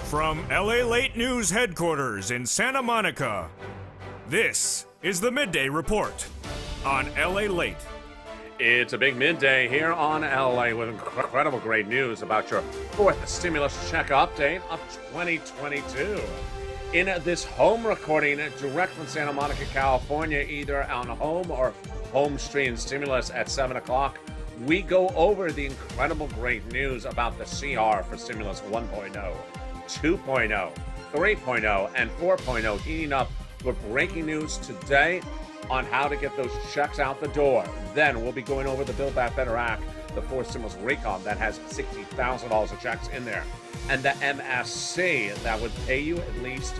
From LALATE News headquarters in Santa Monica, this is the Midday Report on LALATE. It's a big midday here on LA with incredible great news about your fourth stimulus check update of 2022. In this home recording direct from Santa Monica, California, either on home or home stream stimulus at 7 o'clock, we go over the incredible great news about the CR for stimulus 1.0, 2.0, 3.0, and 4.0 heating up with breaking news today on how to get those checks out the door. Then we'll be going over the Build Back Better Act, the fourth stimulus recon that has $60,000 of checks in there, and the MSC that would pay you at least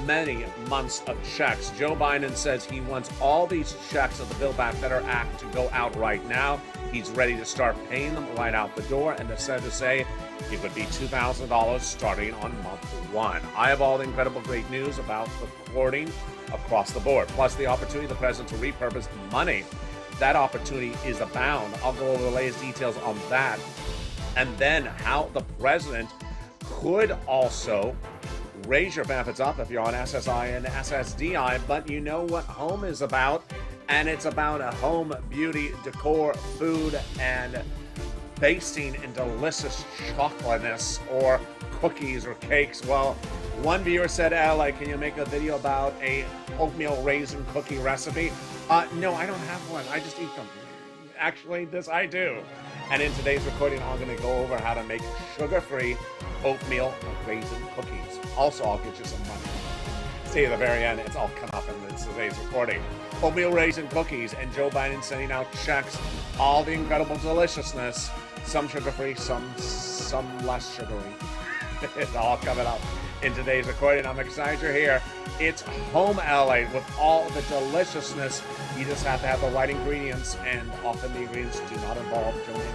many months of checks. Joe Biden says he wants all these checks of the Build Back Better Act to go out right now. He's ready to start paying them right out the door, and the senators say it would be $2,000 starting on month one. I have all the incredible great news about the reporting across the board, plus the opportunity of the president to repurpose money. That opportunity is abound. I'll go over the latest details on that, and then how the president could also raise your benefits up if you're on SSI and SSDI, but you know what home is about, and it's about a home, beauty, decor, food, and basting in delicious chocolateness or cookies or cakes. Well, one viewer said, LA, can you make a video about a oatmeal raisin cookie recipe? No, I don't have one. I just eat them. Actually, this I do. And in today's recording, I'm going to go over how to make sugar-free oatmeal raisin cookies. Also, I'll get you some money. See at the very end, it's all come up in today's recording. Oatmeal raisin cookies and Joe Biden sending out checks. All the incredible deliciousness. Some sugar-free, some less sugary. It's all coming up in today's recording. I'm excited you're here. It's home LA with all the deliciousness. You just have to have the right ingredients, and often the ingredients do not involve donation.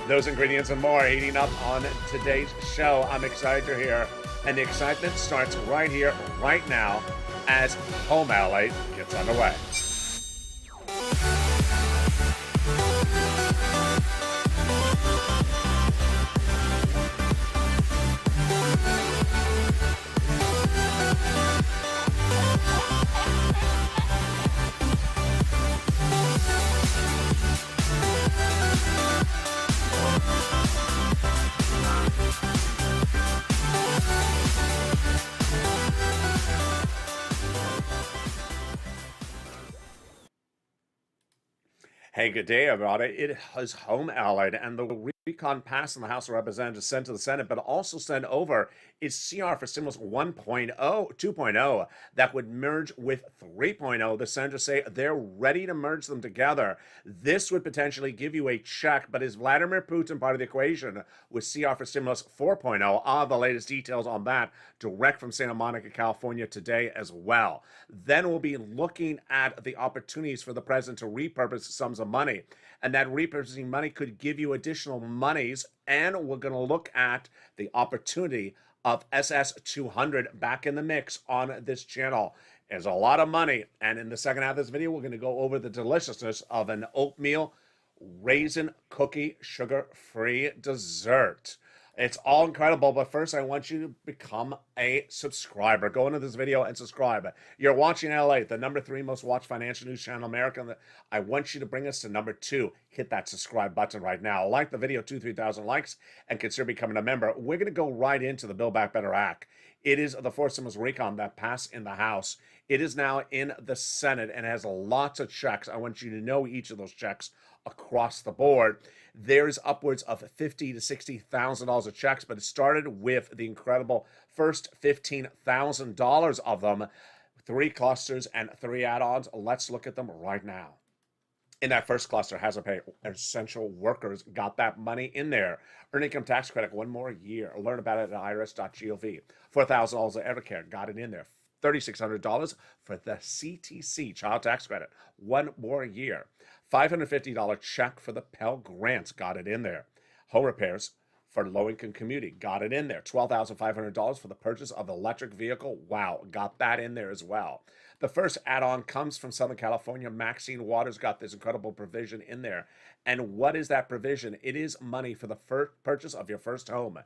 Those ingredients and more heating up on today's show. I'm excited you're here, and the excitement starts right here, right now, as home LA gets underway. Hey, good day, everybody. It is home allied, and the recon passed in the House of Representatives, sent to the Senate, but also sent over is CR for stimulus 1.0, 2.0 that would merge with 3.0. The senators say they're ready to merge them together. This would potentially give you a check, but is Vladimir Putin part of the equation with CR for stimulus 4.0? I'll have the latest details on that direct from Santa Monica, California today as well. Then we'll be looking at the opportunities for the president to repurpose sums of money, and that repurposing money could give you additional monies, and we're going to look at the opportunity of SS200 back in the mix on this channel. There's a lot of money, and in the second half of this video, we're going to go over the deliciousness of an oatmeal raisin cookie sugar-free dessert. It's all incredible, but first I want you to become a subscriber. Go into this video and subscribe. You're watching LA, the #3 most watched financial news channel in America. I want you to bring us to #2. Hit that subscribe button right now. Like the video, 2,000-3,000 likes, and consider becoming a member. We're going to go right into the Build Back Better Act. It is the fourth stimulus recon that passed in the House. It is now in the Senate and has lots of checks. I want you to know each of those checks across the board. There's upwards of $50,000 to $60,000 of checks, but it started with the incredible first $15,000 of them, 3 clusters and 3 add-ons. Let's look at them right now. In that first cluster, hazard pay, essential workers got that money in there. Earned income tax credit, 1 more year. Learn about it at irs.gov. $4,000 of Evercare, got it in there. $3,600 for the CTC, child tax credit, 1 more year. $550 check for the Pell Grants, got it in there. Home repairs, for low-income community. Got it in there. $12,500 for the purchase of an electric vehicle. Wow, got that in there as well. The first add-on comes from Southern California. Maxine Waters got this incredible provision in there. And what is that provision? It is money for the purchase of your first home,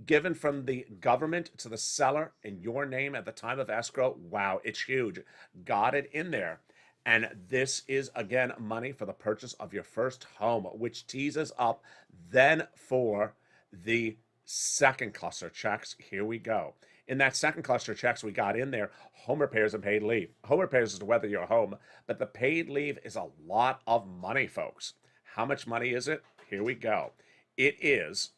given from the government to the seller in your name at the time of escrow. Wow, it's huge. Got it in there. And this is, again, money for the purchase of your first home, which tees us up then for the second cluster checks. Here we go. In that second cluster checks, we got in there home repairs and paid leave. Home repairs is to weather your home, but the paid leave is a lot of money, folks. How much money is it? Here we go. It is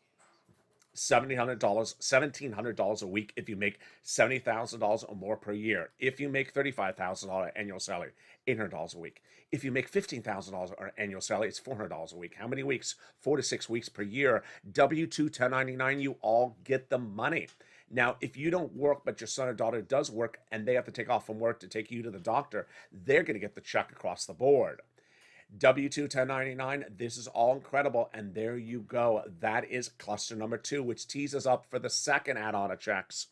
$1,700 a week if you make $70,000 or more per year. If you make $35,000 annual salary, $800 a week. If you make $15,000 or annual salary, it's $400 a week. How many weeks? 4 to 6 weeks per year. W-2, 1099, you all get the money. Now, if you don't work, but your son or daughter does work, and they have to take off from work to take you to the doctor, they're going to get the check across the board. W-2, 1099, this is all incredible, and there you go. That is cluster number 2, which tees us up for the second add-on of checks.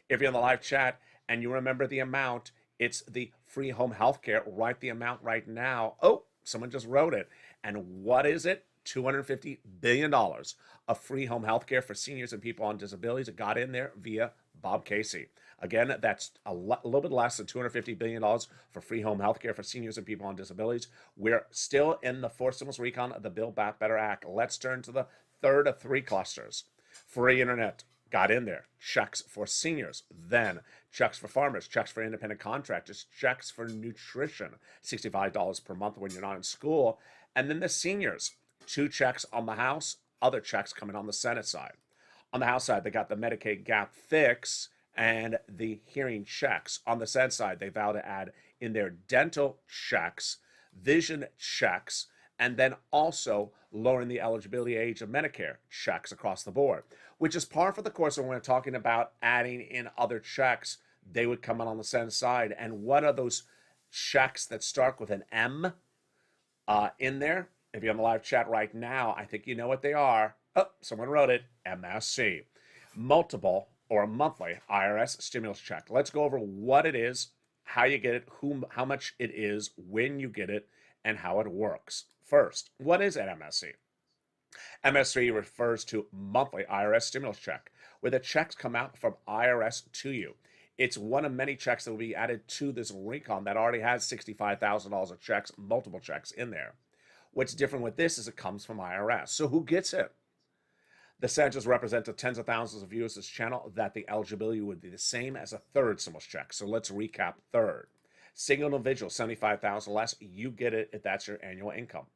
If you're in the live chat and you remember the amount, it's the free home health care. Write the amount right now. Oh, someone just wrote it. And what is it? $250 billion of free home health care for seniors and people on disabilities. It got in there via Bob Casey. Again, that's a little bit less than $250 billion for free home health care for seniors and people on disabilities. We're still in the fourth stimulus recon of the Build Back Better Act. Let's turn to the third of 3 clusters. Free internet. Got in there. Checks for seniors. Then checks for farmers, checks for independent contractors, checks for nutrition, $65 per month when you're not in school. And then the seniors, 2 checks on the House, other checks coming on the Senate side. On the House side, they got the Medicaid gap fix and the hearing checks. On the Senate side, they vow to add in their dental checks, vision checks, and then also lowering the eligibility age of Medicare checks across the board, which is par for the course when we're talking about adding in other checks. They would come out on the Senate side. And what are those checks that start with an M in there? If you're on the live chat right now, I think you know what they are. Oh, someone wrote it. MSC. Multiple or monthly IRS stimulus check. Let's go over what it is, how you get it, how much it is, when you get it, and how it works. First, what is an MSC? MSC refers to monthly IRS stimulus check, where the checks come out from IRS to you. It's one of many checks that will be added to this recon that already has $65,000 of checks, multiple checks in there. What's different with this is it comes from IRS. So who gets it? The senators represent the tens of thousands of viewers of this channel that the eligibility would be the same as a third stimulus check. So let's recap third. Single individual, $75,000 less, you get it if that's your annual income.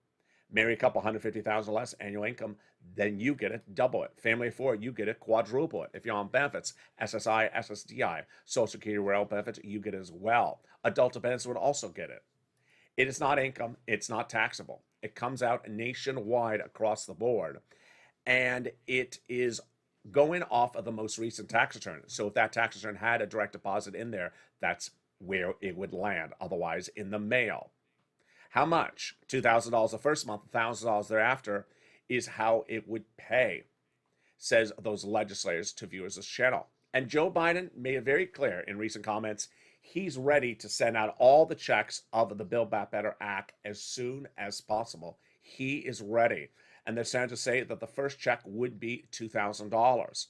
Marry a couple, $150,000 less annual income, then you get it, double it. Family of 4, you get it, quadruple it. If you're on benefits, SSI, SSDI, Social Security, Rail benefits, you get it as well. Adult dependents would also get it. It is not income, it's not taxable. It comes out nationwide across the board, and it is going off of the most recent tax return. So if that tax return had a direct deposit in there, that's where it would land, otherwise in the mail. How much? $2,000 the first month, $1,000 thereafter is how it would pay, says those legislators to viewers of this channel. And Joe Biden made it very clear in recent comments, he's ready to send out all the checks of the Build Back Better Act as soon as possible. He is ready. And they're starting to say that the first check would be $2,000.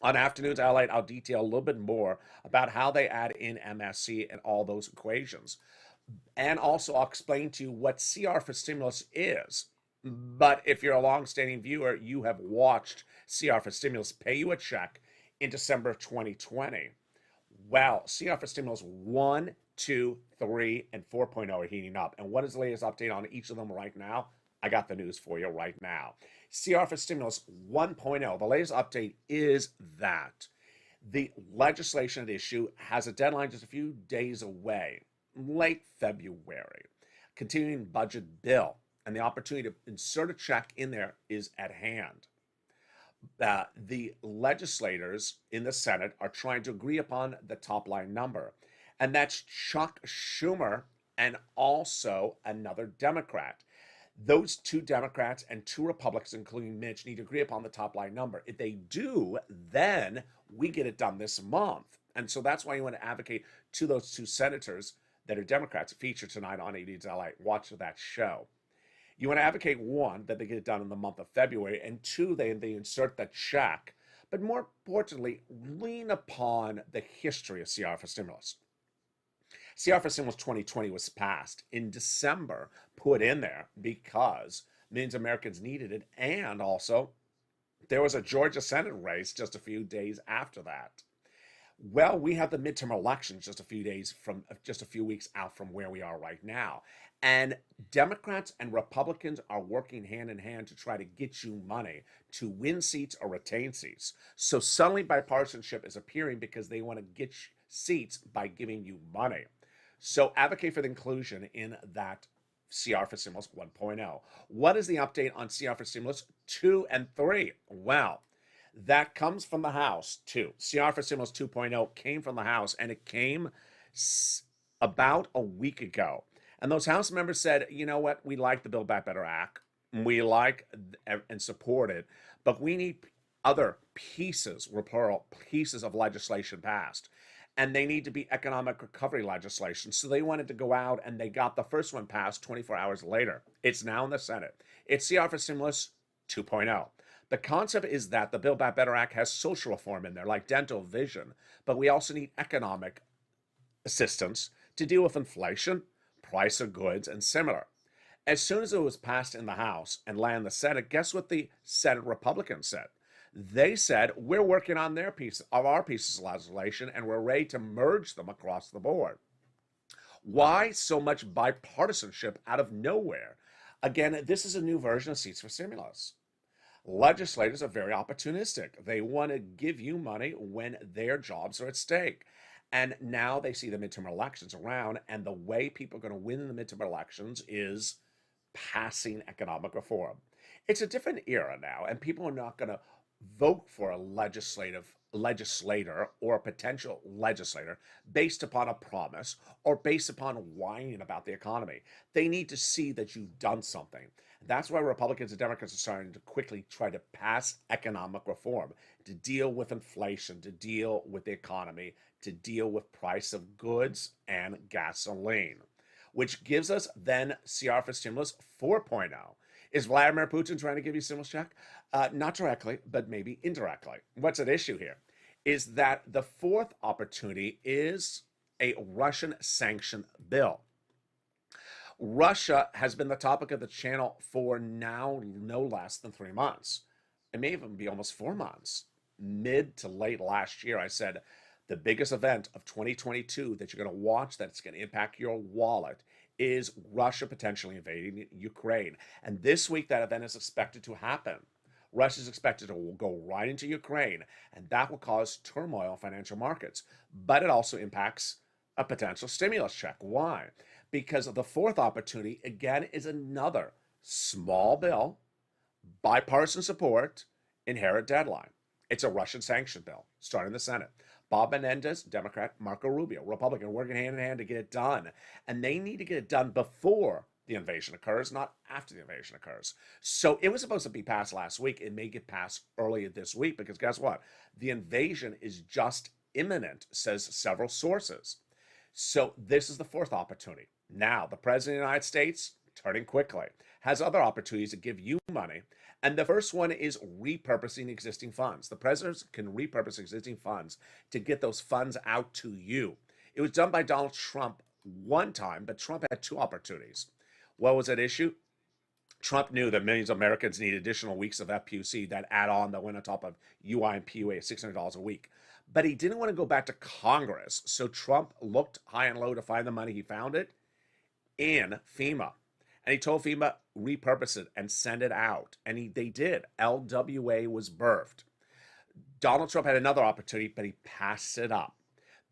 On Afternoons LALATE, I'll detail a little bit more about how they add in MSC and all those equations. And also, I'll explain to you what CR for stimulus is. But if you're a long-standing viewer, you have watched CR for stimulus pay you a check in December 2020. Well, CR for stimulus 1, 2, 3, and 4.0 are heating up. And what is the latest update on each of them right now? I got the news for you right now. CR for stimulus 1.0, the latest update is that the legislation at issue has a deadline just a few days away, late February. Continuing budget bill, and the opportunity to insert a check in there is at hand. The legislators in the Senate are trying to agree upon the top line number, and that's Chuck Schumer and also another Democrat. Those two Democrats and two Republicans, including Mitch, need to agree upon the top line number. If they do, then we get it done this month. And so that's why you want to advocate to those two senators that are Democrats featured tonight on 80 LA. Watch that show. You want to advocate, one, that they get it done in the month of February, and two, they insert that check. But more importantly, lean upon the history of CR for stimulus. CR for stimulus 2020 was passed in December, put in there because millions of Americans needed it, and also there was a Georgia Senate race just a few days after that. Well, we have the midterm elections just a few weeks out from where we are right now. And Democrats and Republicans are working hand in hand to try to get you money to win seats or retain seats. So suddenly bipartisanship is appearing because they want to get seats by giving you money. So advocate for the inclusion in that CR for Stimulus 1.0. What is the update on CR for Stimulus 2 and 3? Well, that comes from the House, too. CR for Stimulus 2.0 came from the House, and it came about a week ago. And those House members said, you know what, we like the Build Back Better Act. We like and support it, but we need other pieces, plural, pieces of legislation passed. And they need to be economic recovery legislation. So they wanted to go out, and they got the first one passed 24 hours later. It's now in the Senate. It's CR for Stimulus 2.0. The concept is that the Build Back Better Act has social reform in there, like dental, vision, but we also need economic assistance to deal with inflation, price of goods, and similar. As soon as it was passed in the House and landed in the Senate, guess what the Senate Republicans said? They said, we're working on our pieces of legislation, and we're ready to merge them across the board. Why so much bipartisanship out of nowhere? Again, this is a new version of Seats for Stimulus. Legislators are very opportunistic. They want to give you money when their jobs are at stake. And now they see the midterm elections around, and the way people are going to win the midterm elections is passing economic reform. It's a different era now, and people are not going to vote for a legislator or a potential legislator based upon a promise or based upon whining about the economy. They need to see that you've done something. That's why Republicans and Democrats are starting to quickly try to pass economic reform to deal with inflation, to deal with the economy, to deal with price of goods and gasoline, which gives us then CR for Stimulus 4.0. Is Vladimir Putin trying to give you a stimulus check? Not directly, but maybe indirectly. What's at issue here is that the fourth opportunity is a Russian sanction bill. Russia has been the topic of the channel for now no less than 3 months. It may even be almost 4 months. Mid to late last year, I said the biggest event of 2022 that you're going to watch that's going to impact your wallet is Russia potentially invading Ukraine. And this week, that event is expected to happen. Russia is expected to go right into Ukraine, and that will cause turmoil in financial markets. But it also impacts a potential stimulus check. Why? Because the fourth opportunity, again, is another small bill, bipartisan support, inherent deadline. It's a Russian sanction bill starting in the Senate. Bob Menendez, Democrat, Marco Rubio, Republican, working hand in hand to get it done. And they need to get it done before the invasion occurs, not after the invasion occurs. So it was supposed to be passed last week. It may get passed earlier this week because guess what? The invasion is just imminent, says several sources. So this is the fourth opportunity. Now, the President of the United States, turning quickly, has other opportunities to give you money. And the first one is repurposing existing funds. The president can repurpose existing funds to get those funds out to you. It was done by Donald Trump one time, but Trump had two opportunities. What was at issue? Trump knew that millions of Americans need additional weeks of FPUC, that add-on that went on top of UI and PUA at $600 a week. But he didn't want to go back to Congress, so Trump looked high and low to find the money. He found it in FEMA. And he told FEMA, repurpose it and send it out. And they did. LWA was birthed. Donald Trump had another opportunity, but he passed it up.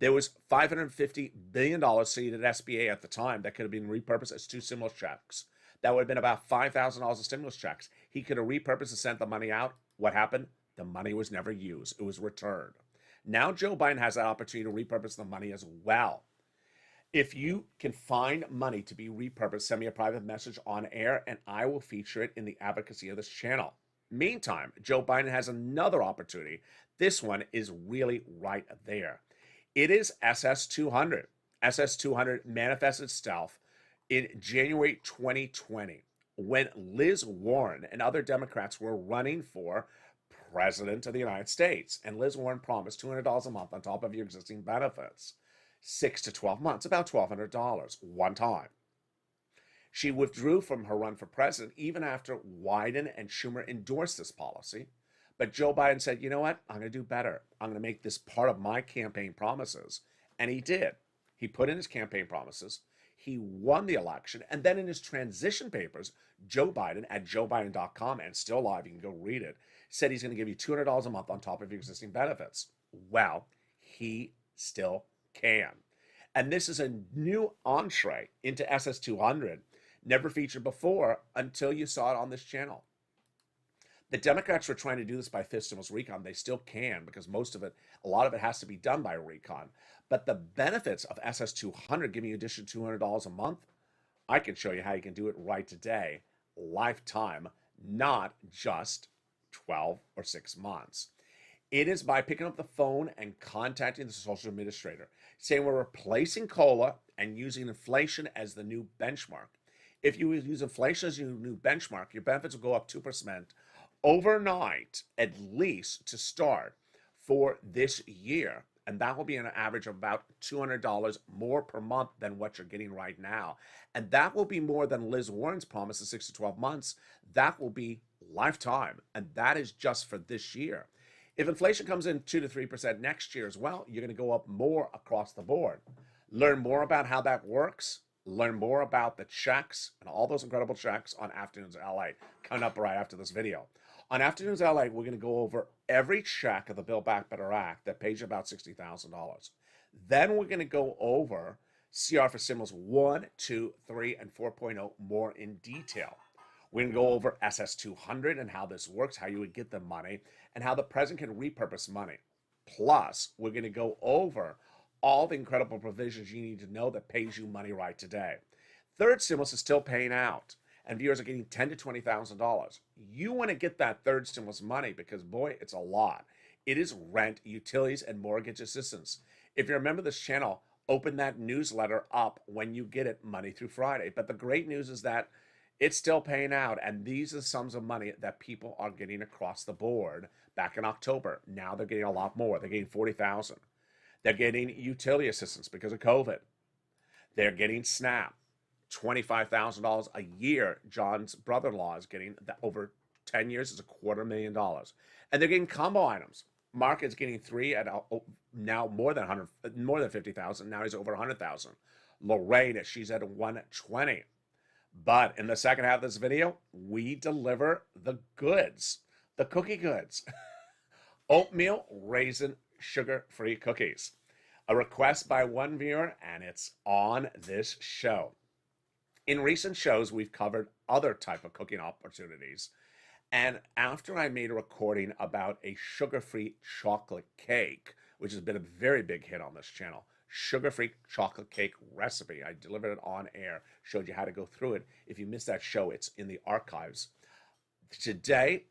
There was $550 billion seated at SBA at the time that could have been repurposed as two stimulus checks. That would have been about $5,000 of stimulus checks. He could have repurposed and sent the money out. What happened? The money was never used. It was returned. Now Joe Biden has that opportunity to repurpose the money as well. If you can find money to be repurposed, send me a private message on air and I will feature it in the advocacy of this channel. Meantime, Joe Biden has another opportunity. This one is really right there. It is SS200. SS200 manifested itself in January 2020 when Liz Warren and other Democrats were running for president of the United States. And Liz Warren promised $200 a month on top of your existing benefits. 6 to 12 months, about $1,200 one time. She withdrew from her run for president even after Wyden and Schumer endorsed this policy. But Joe Biden said, you know what? I'm going to do better. I'm going to make this part of my campaign promises. And he did. He put in his campaign promises. He won the election. And then in his transition papers, Joe Biden at joebiden.com, and still live, you can go read it, said he's going to give you $200 a month on top of your existing benefits. Well, he still can. And this is a new entree into SS200, never featured before until you saw it on this channel. The Democrats were trying to do this by fifth stimulus recon. They still can because a lot of it has to be done by recon. But the benefits of SS200 giving you additional $200 a month, I can show you how you can do it right today, lifetime, not just 12 or 6 months. It is by picking up the phone and contacting the social administrator, saying we're replacing COLA and using inflation as the new benchmark. If you use inflation as your new benchmark, your benefits will go up 2% overnight, at least to start for this year. And that will be an average of about $200 more per month than what you're getting right now. And that will be more than Liz Warren's promise of 6 to 12 months. That will be lifetime. And that is just for this year. If inflation comes in 2 to 3% next year as well, you're going to go up more across the board. Learn more about how that works. Learn more about the checks and all those incredible checks on Afternoons LA, coming up right after this video. On Afternoons LA, we're going to go over every check of the Build Back Better Act that pays you about $60,000. Then we're going to go over CR for Stimulus 1, 2, 3, and 4.0 more in detail. We're going to go over SS200 and how this works, how you would get the money, and how the president can repurpose money. Plus, we're going to go over all the incredible provisions you need to know that pays you money right today. Third stimulus is still paying out, and viewers are getting $10,000 to $20,000. You want to get that third stimulus money because, boy, it's a lot. It is rent, utilities, and mortgage assistance. If you remember this channel, open that newsletter up when you get it Monday through Friday. But the great news is that it's still paying out, and these are sums of money that people are getting across the board back in October. Now they're getting a lot more. They're getting $40,000. They're getting utility assistance because of COVID. They're getting SNAP, $25,000 a year. John's brother-in-law is getting that over 10 years is $250,000. And they're getting combo items. Mark is getting 3 at now more than 50,000. Now he's over 100,000. Lorraine, she's at 120. But in the second half of this video, we deliver the goods, the cookie goods. Oatmeal raisin sugar-free cookies. A request by one viewer, and it's on this show. In recent shows, we've covered other type of cooking opportunities. And after I made a recording about a sugar-free chocolate cake, which has been a very big hit on this channel, sugar-free chocolate cake recipe. I delivered it on air, showed you how to go through it. If you missed that show, it's in the archives. Today,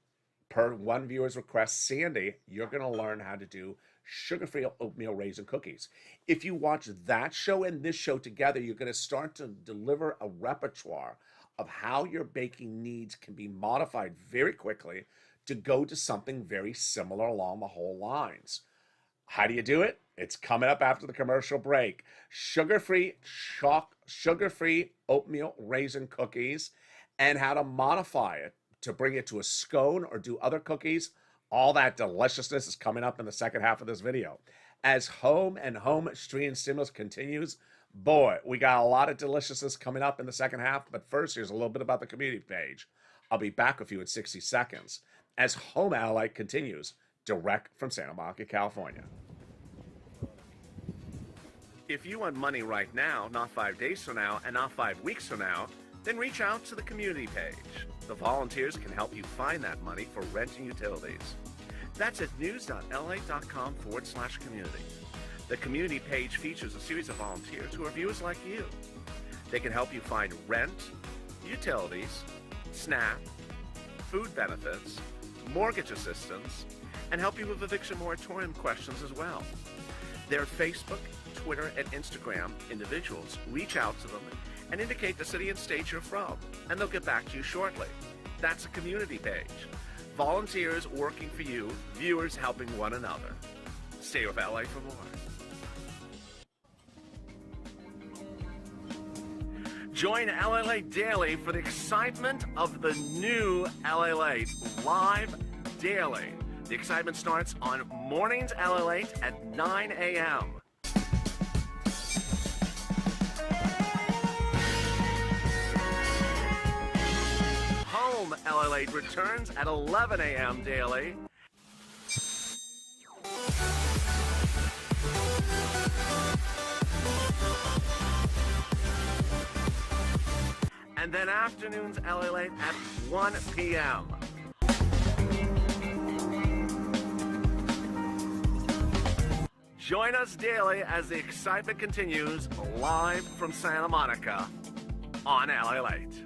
per one viewer's request, Sandy, you're going to learn how to do sugar-free oatmeal raisin cookies. If you watch that show and this show together, you're going to start to deliver a repertoire of how your baking needs can be modified very quickly to go to something very similar along the whole lines. How do you do it? It's coming up after the commercial break. Sugar-free oatmeal raisin cookies and how to modify it to bring it to a scone or do other cookies. All that deliciousness is coming up in the second half of this video. As home stream stimulus continues, boy, we got a lot of deliciousness coming up in the second half. But first, here's a little bit about the community page. I'll be back with you in 60 seconds as Home LALATE continues direct from Santa Monica, California. If you want money right now, not 5 days from now, and not 5 weeks from now, then reach out to the community page. The volunteers can help you find that money for rent and utilities. That's at news.la.com/community. The community page features a series of volunteers who are viewers like you. They can help you find rent, utilities, SNAP, food benefits, mortgage assistance, and help you with eviction moratorium questions as well. Their Facebook, Twitter, and Instagram individuals reach out to them and indicate the city and state you're from, and they'll get back to you shortly. That's a community page. Volunteers working for you, viewers helping one another. Stay with LA for more. Join LALATE Daily for the excitement of the new LALATE live daily. The excitement starts on Mornings LALATE at 9 a.m. Home LALATE returns at 11 a.m. daily. And then afternoons LALATE at 1 p.m. Join us daily as the excitement continues live from Santa Monica on LALATE.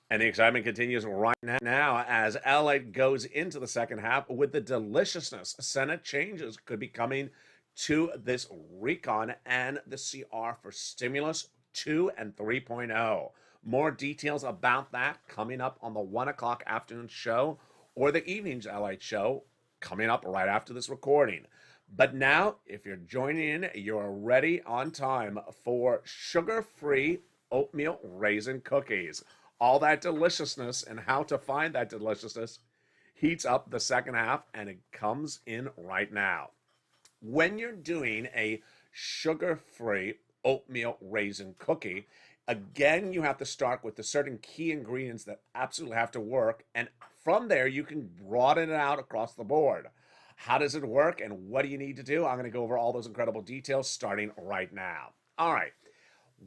And the excitement continues right now as LALATE goes into the second half with the deliciousness. Senate changes could be coming to this recon and the CR for stimulus 2 and 3.0. More details about that coming up on the 1 o'clock afternoon show or the evening's LALATE show coming up right after this recording. But now, if you're joining in, you're ready on time for sugar-free oatmeal raisin cookies. All that deliciousness and how to find that deliciousness heats up the second half, and it comes in right now. When you're doing a sugar-free oatmeal raisin cookie, again, you have to start with the certain key ingredients that absolutely have to work, and from there, you can broaden it out across the board. How does it work and what do you need to do? I'm going to go over all those incredible details starting right now. All right.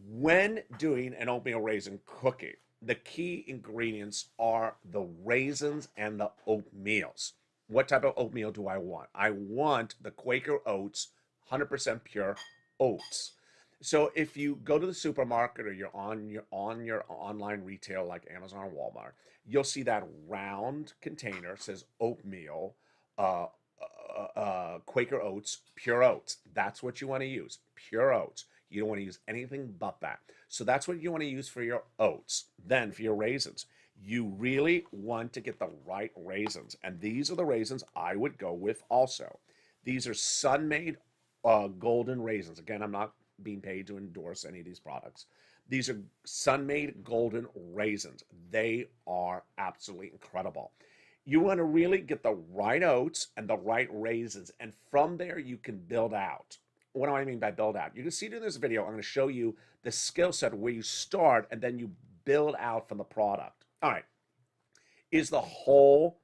When doing an oatmeal raisin cookie, the key ingredients are the raisins and the oatmeals. What type of oatmeal do I want? I want the Quaker Oats, 100% pure oats. So if you go to the supermarket or you're on your online retail like Amazon or Walmart, you'll see that round container says oatmeal, Quaker Oats, pure oats. That's what you want to use, pure oats. You don't want to use anything but that. So that's what you want to use for your oats. Then for your raisins, you really want to get the right raisins. And these are the raisins I would go with also. These are Sun-Made golden raisins. Again, I'm not being paid to endorse any of these products. These are Sun-Made golden raisins. They are absolutely incredible. You want to really get the right oats and the right raisins, and from there you can build out. What do I mean by build out? You can see in this video, I'm going to show you the skill set where you start and then you build out from the product. All right. Is the whole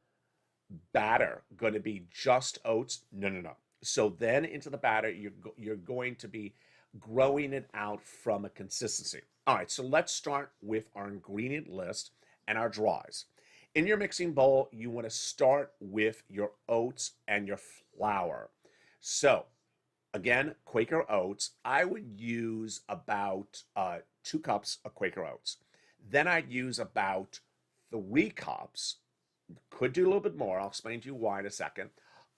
batter going to be just oats? No, no, no. So then into the batter, you're going to be growing it out from a consistency. All right, so let's start with our ingredient list and our dries. In your mixing bowl, you want to start with your oats and your flour. So, again, Quaker Oats, I would use about 2 cups of Quaker Oats. Then I'd use about 3 cups, could do a little bit more, I'll explain to you why in a second,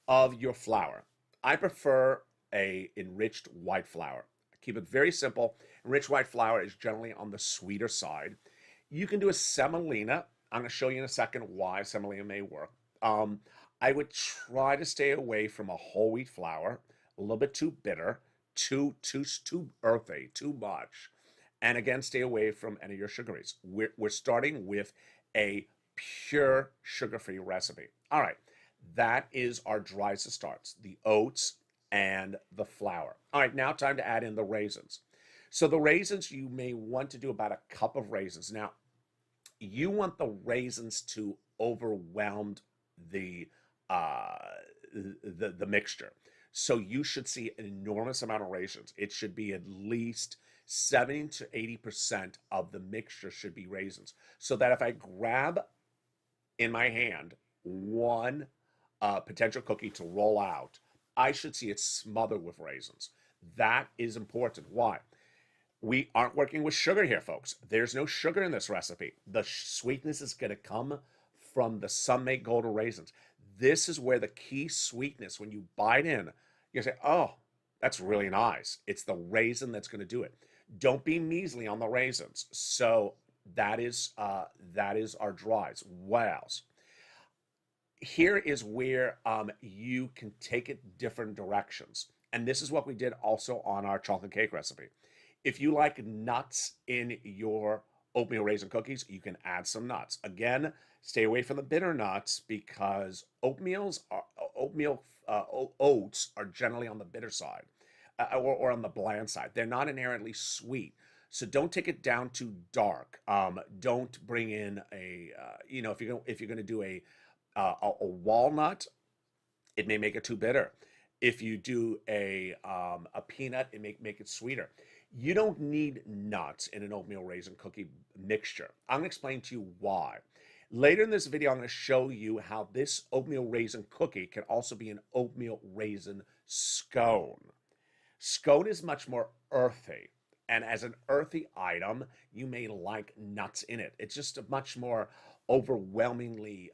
of your flour. I prefer a enriched white flour. Keep it very simple. Enriched white flour is generally on the sweeter side. You can do a semolina. I'm going to show you in a second why semolina may work. I would try to stay away from a whole wheat flour, a little bit too bitter, too earthy, too much. And again, stay away from any of your sugaries. We're starting with a pure sugar-free recipe. All right, that is our dries to starts, the oats and the flour. All right, now time to add in the raisins. So the raisins, you may want to do about a cup of raisins. Now, you want the raisins to overwhelm the mixture. So you should see an enormous amount of raisins. It should be at least 70 to 80% of the mixture should be raisins. So that if I grab in my hand one potential cookie to roll out, I should see it smothered with raisins. That is important. Why? We aren't working with sugar here, folks. There's no sugar in this recipe. The sweetness is going to come from the sun-made golden raisins. This is where the key sweetness, when you bite in, you say, oh, that's really nice. It's the raisin that's going to do it. Don't be measly on the raisins. So that is our dries. What else? Here is where you can take it different directions. And this is what we did also on our chocolate cake recipe. If you like nuts in your oatmeal raisin cookies, you can add some nuts. Again, stay away from the bitter nuts because oats are generally on the bitter side or on the bland side. They're not inherently sweet. So don't take it down too dark. Don't bring in if you're going to do a walnut, it may make it too bitter. If you do a peanut, it may make it sweeter. You don't need nuts in an oatmeal raisin cookie mixture. I'm going to explain to you why. Later in this video, I'm going to show you how this oatmeal raisin cookie can also be an oatmeal raisin scone. Scone is much more earthy. And as an earthy item, you may like nuts in it. It's just a much more overwhelmingly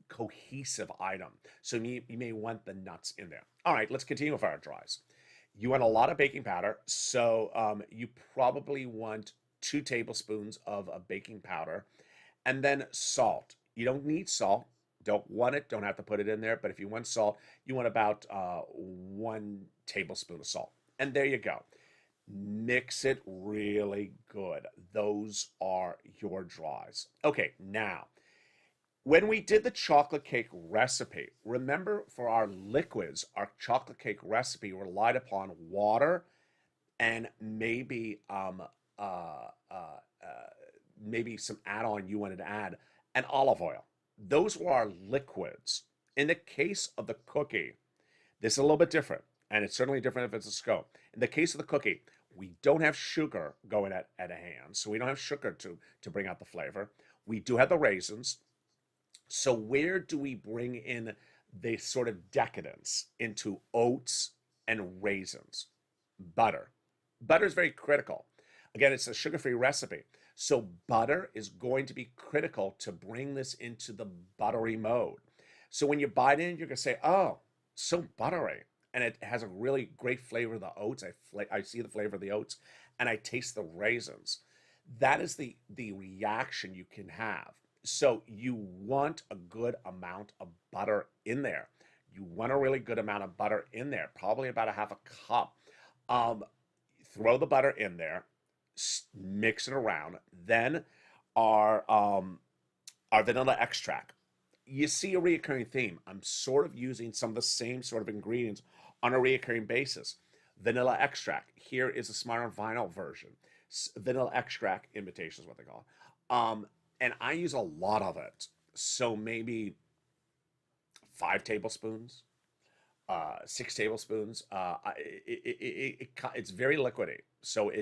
cohesive item. So you may want the nuts in there. All right, let's continue with our dries. You want a lot of baking powder, so you probably want 2 tablespoons of baking powder, and then salt. You don't need salt. Don't want it. Don't have to put it in there. But if you want salt, you want about 1 tablespoon of salt. And there you go. Mix it really good. Those are your dries. Okay, now, when we did the chocolate cake recipe, remember for our liquids, our chocolate cake recipe relied upon water and maybe some add-on you wanted to add, and olive oil. Those were our liquids. In the case of the cookie, this is a little bit different, and it's certainly different if it's a scone. In the case of the cookie, we don't have sugar going at a hand, so we don't have sugar to bring out the flavor. We do have the raisins. So where do we bring in the sort of decadence into oats and raisins? Butter. Butter is very critical. Again, it's a sugar-free recipe. So butter is going to be critical to bring this into the buttery mode. So when you bite in, you're going to say, oh, so buttery. And it has a really great flavor of the oats. I see the flavor of the oats, and I taste the raisins. That is the reaction you can have. So you want a good amount of butter in there. You want a really good amount of butter in there, probably about a half a cup. Throw the butter in there, mix it around. Then our vanilla extract. You see a reoccurring theme. I'm sort of using some of the same sort of ingredients on a reoccurring basis. Vanilla extract. Here is a Smart on Vinyl version. Vanilla extract imitation is what they call it. And I use a lot of it. So maybe 5 tablespoons, 6 tablespoons. It's very liquidy. So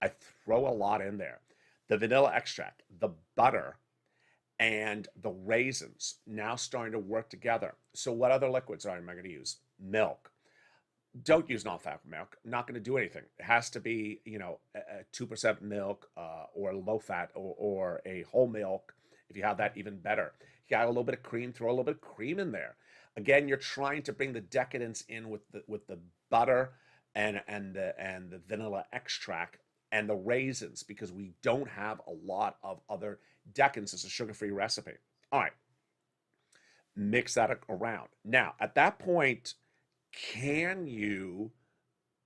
I throw a lot in there. The vanilla extract, the butter, and the raisins now starting to work together. So what other liquids am I going to use? Milk. Don't use non-fat milk. Not going to do anything. It has to be, a 2% milk or low fat or a whole milk. If you have that, even better. You got a little bit of cream. Throw a little bit of cream in there. Again, you're trying to bring the decadence in with the butter and the vanilla extract and the raisins, because we don't have a lot of other decadence. It's a sugar-free recipe. All right. Mix that around. Now, at that point, can you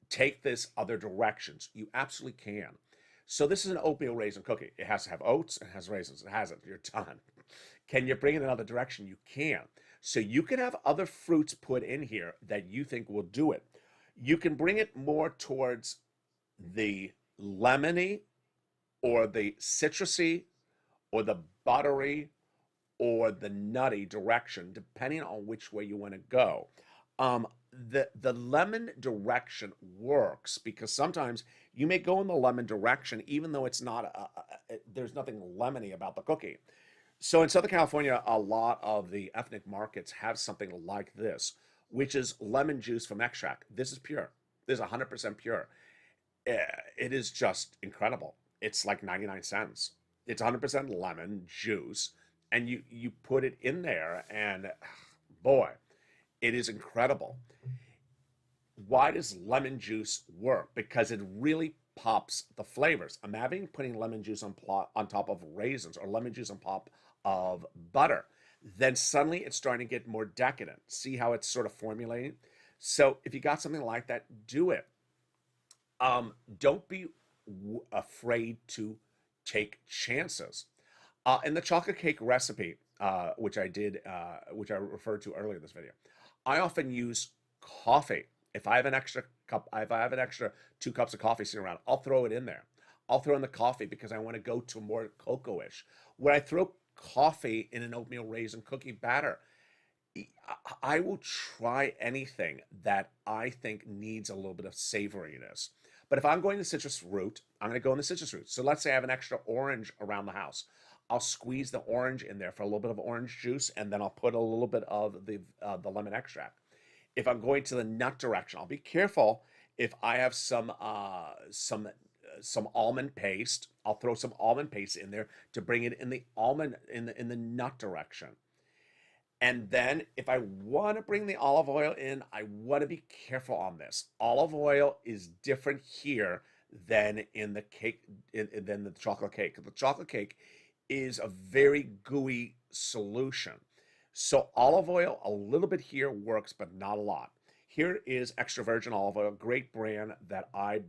take this other directions? You absolutely can. So this is an oatmeal raisin cookie. It has to have oats, it has raisins, it has it. You're done. Can you bring it another direction? You can. So you can have other fruits put in here that you think will do it. You can bring it more towards the lemony or the citrusy or the buttery or the nutty direction, depending on which way you want to go. The lemon direction works because sometimes you may go in the lemon direction even though it's not there's nothing lemony about the cookie. So in Southern California, a lot of the ethnic markets have something like this, which is lemon juice from extract. This is pure. This is 100% pure. It is just incredible. It's like 99 cents. It's 100% lemon juice, and you put it in there, and boy, it is incredible. Why does lemon juice work? Because it really pops the flavors. Imagine putting lemon juice on top of raisins, or lemon juice on top of butter. Then suddenly it's starting to get more decadent. See how it's sort of formulating? So if you got something like that, do it. Don't be afraid to take chances. In the chocolate cake recipe, which I referred to earlier in this video, I often use coffee. If I have an extra 2 cups of coffee sitting around, I'll throw it in there. I'll throw in the coffee because I want to go to more cocoa-ish. When I throw coffee in an oatmeal raisin cookie batter, I will try anything that I think needs a little bit of savoriness. But if I'm going the citrus route, I'm going to go in the citrus route. So let's say I have an extra orange around the house. I'll squeeze the orange in there for a little bit of orange juice, and then I'll put a little bit of the lemon extract. If I'm going to the nut direction, I'll be careful. If I have some almond paste, I'll throw some almond paste in there to bring it in the nut direction. And then if I want to bring the olive oil in, I want to be careful on this. Olive oil is different here than in the cake, than the chocolate cake. The chocolate cake is a very gooey solution. So olive oil, a little bit here works, but not a lot. Here is extra virgin olive oil, great brand that I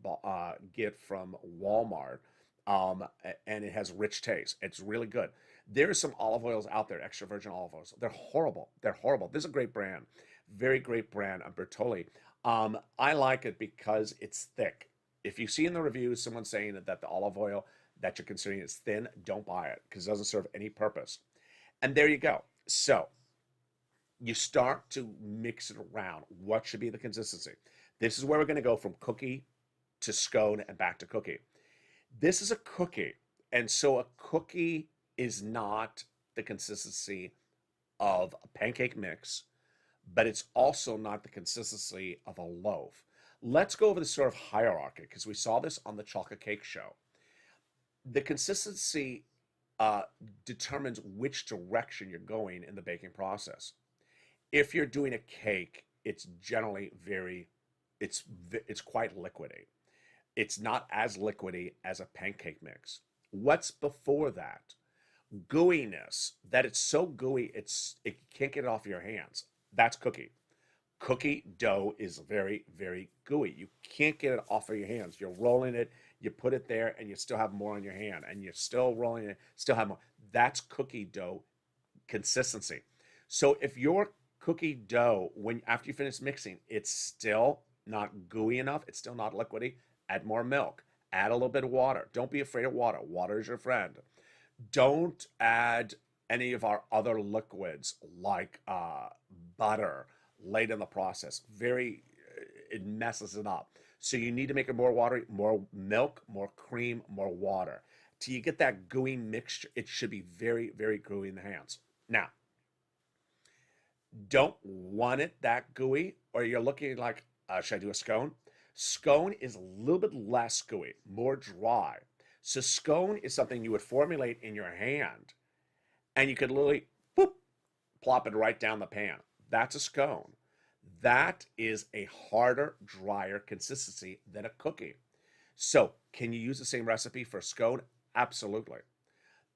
get from Walmart, and it has rich taste. It's really good. There's some olive oils out there, extra virgin olive oils. They're horrible. They're horrible. This is a great brand, very great brand, Bertolli. I like it because it's thick. If you see in the reviews someone saying that the olive oil that you're considering is thin, don't buy it because it doesn't serve any purpose. And there you go. So you start to mix it around. What should be the consistency? This is where we're going to go from cookie to scone and back to cookie. This is a cookie, and so a cookie is not the consistency of a pancake mix, but it's also not the consistency of a loaf. Let's go over the sort of hierarchy because we saw this on the chocolate cake show. The consistency determines which direction you're going in the baking process. If you're doing a cake, it's generally it's quite liquidy. It's not as liquidy as a pancake mix. What's before that? Gooiness, that it's so gooey, it can't get it off your hands. That's cookie. Cookie dough is very, very gooey. You can't get it off of your hands. You're rolling it, you put it there, and you still have more on your hand, and you're still rolling it, still have more. That's cookie dough consistency. So if your cookie dough, after you finish mixing, it's still not gooey enough, it's still not liquidy, add more milk, add a little bit of water. Don't be afraid of water. Water is your friend. Don't add any of our other liquids like butter late in the process. It messes it up. So you need to make it more watery, more milk, more cream, more water. Till you get that gooey mixture, it should be very, very gooey in the hands. Now, don't want it that gooey, or you're looking like, should I do a scone? Scone is a little bit less gooey, more dry. So scone is something you would formulate in your hand, and you could literally, boop, plop it right down the pan. That's a scone. That is a harder, drier consistency than a cookie. So can you use the same recipe for scone? Absolutely.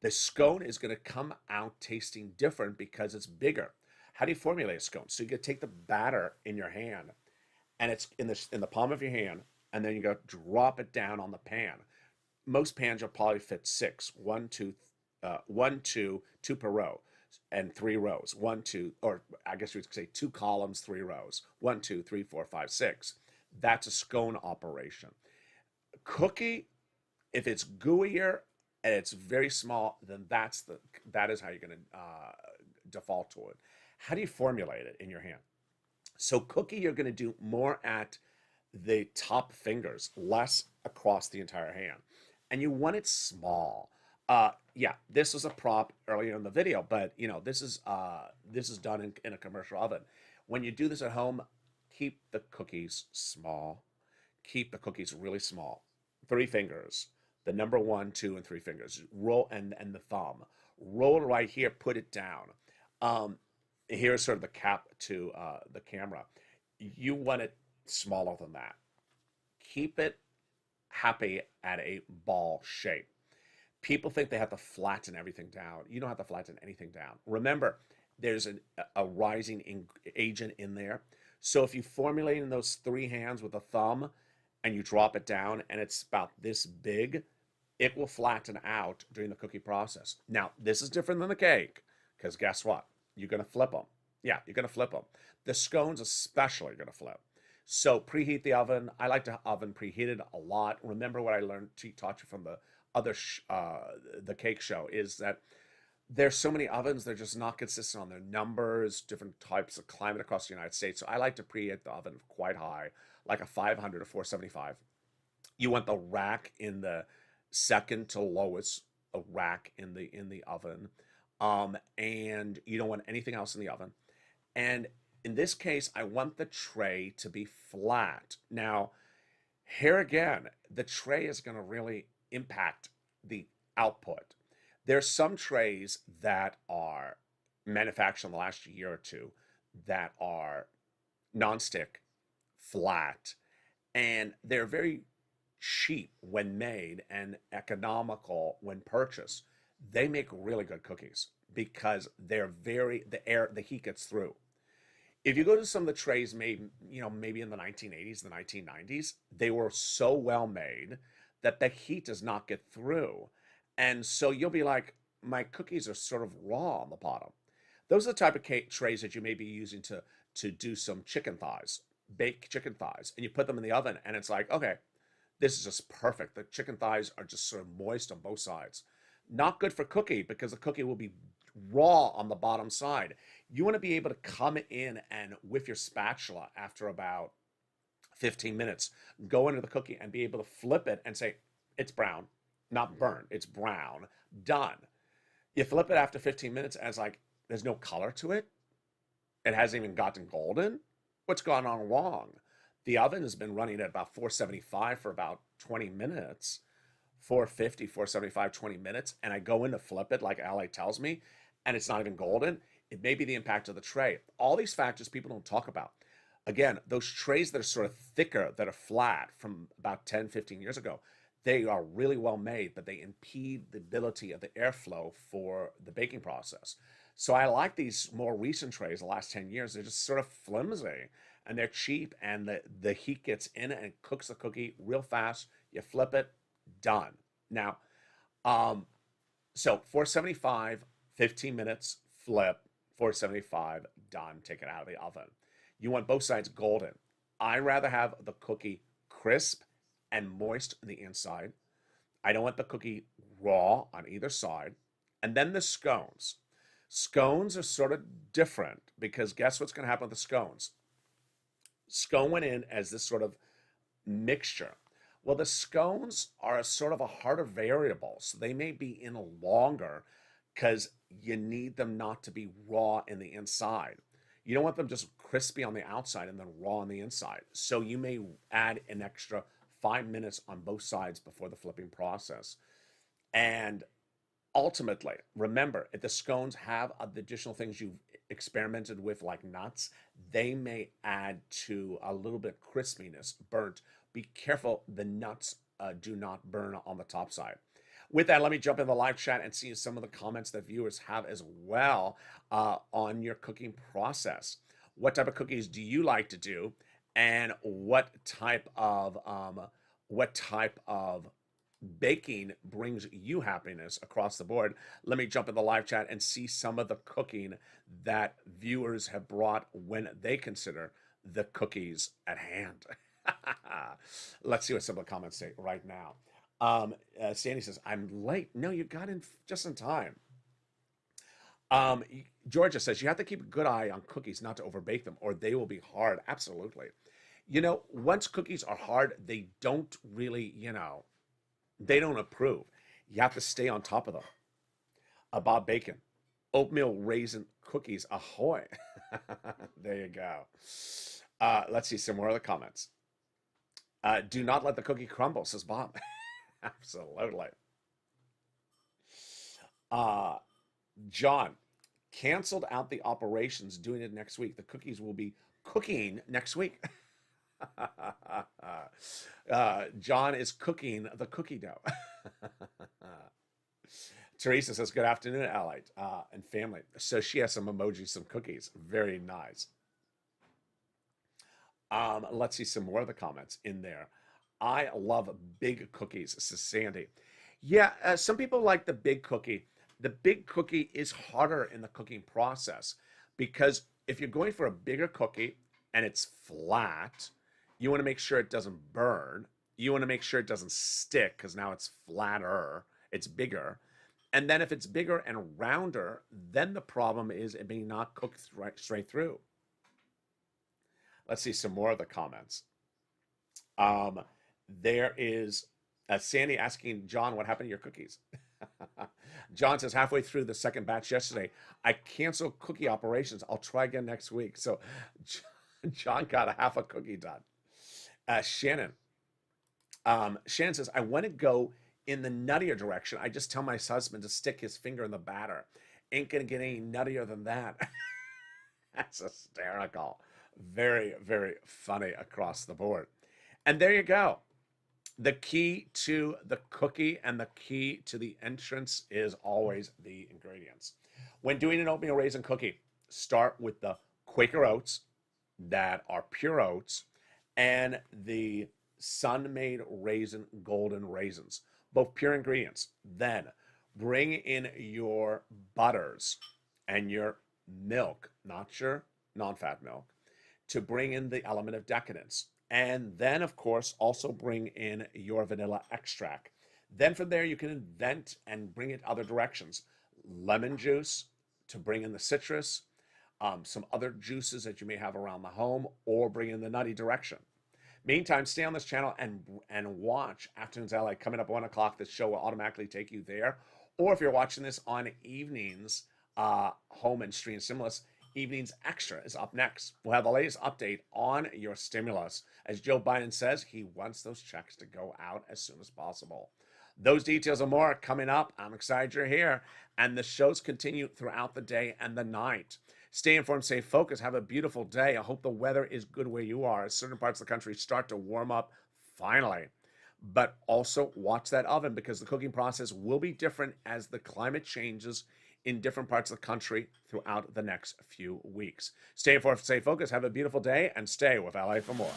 The scone is going to come out tasting different because it's bigger. How do you formulate a scone? So you can take the batter in your hand, and it's in the palm of your hand, and then you go drop it down on the pan. Most pans will probably fit 6, 1, 2, 2 per row, and 3 rows. 1, 2, or I guess we could say 2 columns, 3 rows. 1, 2, 3, 4, 5, 6. That's a scone operation. Cookie, if it's gooier and it's very small, then that is how you're going to default to it. How do you formulate it in your hand? So cookie, you're going to do more at the top fingers, less across the entire hand. And you want it small. Yeah, this was a prop earlier in the video, but this is done in a commercial oven. When you do this at home, keep the cookies small. Keep the cookies really small. 3 fingers, the number 1, 2, and 3 fingers. Roll and the thumb. Roll it right here. Put it down. Here's sort of the cap to the camera. You want it smaller than that. Keep it happy at a ball shape. People think they have to flatten everything down. You don't have to flatten anything down. Remember, there's a rising agent in there. So if you formulate in those 3 hands with a thumb and you drop it down and it's about this big, it will flatten out during the cookie process. Now, this is different than the cake because guess what? You're going to flip them. Yeah, you're going to flip them. The scones especially are going to flip. So preheat the oven. I like to oven preheated a lot. Remember what I taught you from the other the cake show is that there's so many ovens, they're just not consistent on their numbers, different types of climate across the United States. So I like to preheat the oven quite high, like a 500 or 475. You want the rack in the second to lowest rack in the oven, and you don't want anything else in the oven. And in this case, I want the tray to be flat. Now, here again, the tray is going to really impact the output. There's some trays that are manufactured in the last year or two that are nonstick, flat, and they're very cheap when made and economical when purchased. They make really good cookies because they're the heat gets through. If you go to some of the trays made, maybe in the 1980s, the 1990s, they were so well made that the heat does not get through. And so you'll be like, my cookies are sort of raw on the bottom. Those are the type of trays that you may be using to do some chicken thighs, bake chicken thighs, and you put them in the oven and it's like, okay, this is just perfect. The chicken thighs are just sort of moist on both sides. Not good for cookie because the cookie will be raw on the bottom side. You want to be able to come in and with your spatula after about 15 minutes, go into the cookie and be able to flip it and say, it's brown, not burnt, it's brown, done. You flip it after 15 minutes and it's like, there's no color to it. It hasn't even gotten golden. What's gone on wrong? The oven has been running at about 475 for about 20 minutes, 450, 475, 20 minutes, and I go in to flip it like LA tells me, and it's not even golden. It may be the impact of the tray. All these factors people don't talk about. Again, those trays that are sort of thicker, that are flat from about 10, 15 years ago, they are really well made, but they impede the ability of the airflow for the baking process. So I like these more recent trays, the last 10 years. They're just sort of flimsy and they're cheap, and the heat gets in it and cooks the cookie real fast. You flip it, done. Now, so 475, 15 minutes, flip, 475, done. Take it out of the oven. You want both sides golden. I rather have the cookie crisp and moist on the inside. I don't want the cookie raw on either side. And then the scones. Scones are sort of different because guess what's going to happen with the scones? Scone went in as this sort of mixture. Well, the scones are a sort of a harder variable, so they may be in longer because you need them not to be raw in the inside. You don't want them just crispy on the outside and then raw on the inside. So you may add an extra 5 minutes on both sides before the flipping process. And ultimately, remember, if the scones have the additional things you've experimented with, like nuts, they may add to a little bit of crispiness, burnt. Be careful the nuts do not burn on the top side. With that, let me jump in the live chat and see some of the comments that viewers have as well on your cooking process. What type of cookies do you like to do, and what type of baking brings you happiness across the board? Let me jump in the live chat and see some of the cooking that viewers have brought when they consider the cookies at hand. Let's see what some of the comments say right now. Sandy says, I'm late. No, you got in just in time. Georgia says, you have to keep a good eye on cookies not to overbake them or they will be hard. Absolutely. Once cookies are hard, they don't really, they don't approve. You have to stay on top of them. Bob Bacon, Oatmeal raisin cookies, ahoy. There you go. Let's see some more of the comments. Do not let the cookie crumble, says Bob. Absolutely. John, canceled out the operations, doing it next week. The cookies will be cooking next week. John is cooking the cookie dough. Teresa says, good afternoon, LALATE and family. So she has some emojis, some cookies. Very nice. Let's see some more of the comments in there. I love big cookies, says Sandy. Yeah, some people like the big cookie. The big cookie is harder in the cooking process because if you're going for a bigger cookie and it's flat, you want to make sure it doesn't burn. You want to make sure it doesn't stick because now it's flatter, it's bigger. And then if it's bigger and rounder, then the problem is it may not cook straight through. Let's see some more of the comments. There is Sandy asking John, what happened to your cookies? John says, halfway through the second batch yesterday, I canceled cookie operations. I'll try again next week. So John got a half a cookie done. Shannon says, I want to go in the nuttier direction. I just tell my husband to stick his finger in the batter. Ain't going to get any nuttier than that. That's hysterical. Very, very funny across the board. And there you go. The key to the cookie and the key to the entrance is always the ingredients. When doing an oatmeal raisin cookie, start with the Quaker oats that are pure oats and the Sun-Made Raisin Golden Raisins, both pure ingredients. Then bring in your butters and your milk, not your non-fat milk, to bring in the element of decadence. And then, of course, also bring in your vanilla extract. Then from there, you can invent and bring it other directions. Lemon juice to bring in the citrus, some other juices that you may have around the home, or bring in the nutty direction. Meantime, stay on this channel and watch Afternoons LA coming up at 1 o'clock. This show will automatically take you there. Or if you're watching this on evenings, home and stream stimulus, Evenings Extra is up next. We'll have the latest update on your stimulus. As Joe Biden says, he wants those checks to go out as soon as possible. Those details and more are coming up. I'm excited you're here. And the shows continue throughout the day and the night. Stay informed, stay focused. Have a beautiful day. I hope the weather is good where you are as certain parts of the country start to warm up finally. But also watch that oven because the cooking process will be different as the climate changes in different parts of the country throughout the next few weeks. Stay informed, stay focused. Have a beautiful day and stay with LA for more.